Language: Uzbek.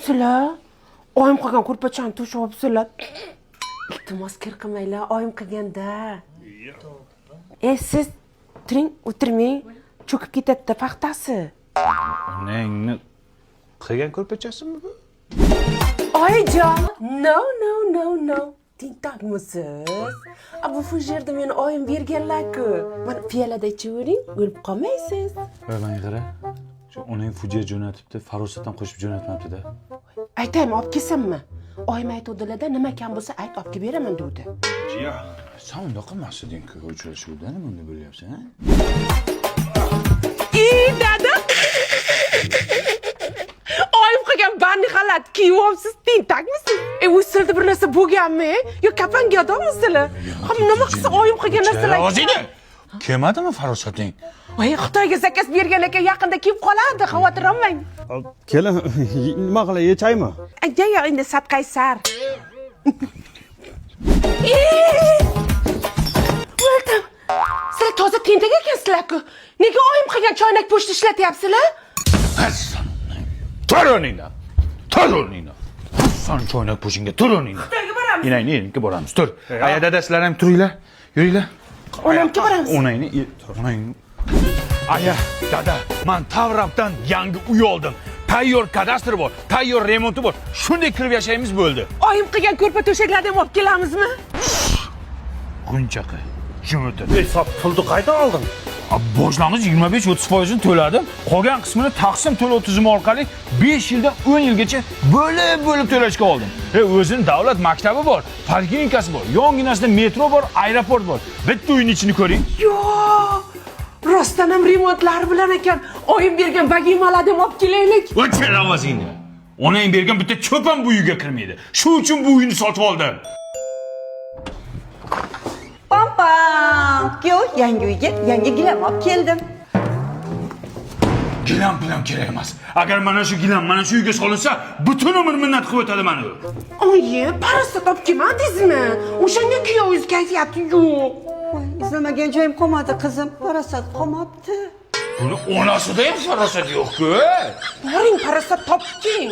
sizlar? Oyim qilgan ko'rpachani to'shib olibsizlar. Iltimos kir qilmanglar, oyim qilganda. Siz turing, o'tirmang. Cho'kib ketadi paxtasi. Onangni qilgan ko'rpachasimi bu? Oyijon, no. Tintakmisiz? Bu fujerda meni oyim berganlar-ku. Mana piyolada ichivering, o'lib qolmaysiz. Mana qara. Shu onang fujer jo'natibdi, farosatdan qo'shib jo'natmabdi-da. Aytaymi, olib kelsammi? Oyim aytuvdilar-da, nima kam bo'lsa ayt, olib kelib beraman dedi. Ya, sen unda qilmasding-ku, uchrashuvda nima unda bo'lyapsan, ha? Dada! Oyim qilgan banni xalat kiyibsiz, tentakmisiz? Usilda bir narsa bo'lganmi? Yo kapanga odammisizlar? Nima qilsa oyim qilgan narsalar. O'zingni kelmadimi farosating? Voy, Xitoyga zakaz bergan ekan, yaqinda kelib qoladi, xavotir olmang. Kelin, nima qilay, yechaymi? Ya, endi satqaysar. O'ldim. Sizlar toza tentak ekansizlar-ku. Nega oyim qilgan choynak po'shti ishlatyapsizlar? Tur o'rningdan. Sen choynak po'shingga tur o'rningdan. Xitoyga boramiz. Inangni boramiz. Tur. Aya dada sizlar ham turinglar. Yuringlar. Onamga boramiz. Onangni. Aya, dada, men Tavrabdan yangi uy oldim. Tayyor kadastri bor, tayyor remonti bor. Shunday kirib yashaymiz bo'ldi. Oyim qilgan ko'rpa to'shaklarni ham olib kelamizmi? Gunchaqi. Kim o'tdi? Hisob pulni qaydan olding? Boshlang'ich 25-30% to'ladim. Qolgan qismini taqsim to'lov tizimi orqali 5 yildan 10 yilgacha bo'lib to'lashga oldim. O'zining davlat maktabi bor, poliklinikasi bor, yonginasida metro bor, aeroport bor. Bitta uyning ichini ko'ring. Yo! Rostdan ham remontlari bilan ekan. Oyim bergan vagimalarni ham olib kelaylik. O'chir ovozingni. Onang bergan bitta cho'p ham bu uyga kirmaydi. Shu uchun bu uyni sotib oldim. Pam, kyo yangi uyga yangi gilam olib keldim. Gilam bilan kerak emas. Agar mana shu gilam mana shu uyga solinsa, butun umr minnat qilib o'tadi meni. Oyi, parastat olib kelmadingizmi? O'shanga kuyovingiz kayfiyati yo'q. Voy, izlamagan joyim qolmadi qizim, parasat qolmabdi. Buni onasida ham farosat yo'q-ku. Boring, parastat toping.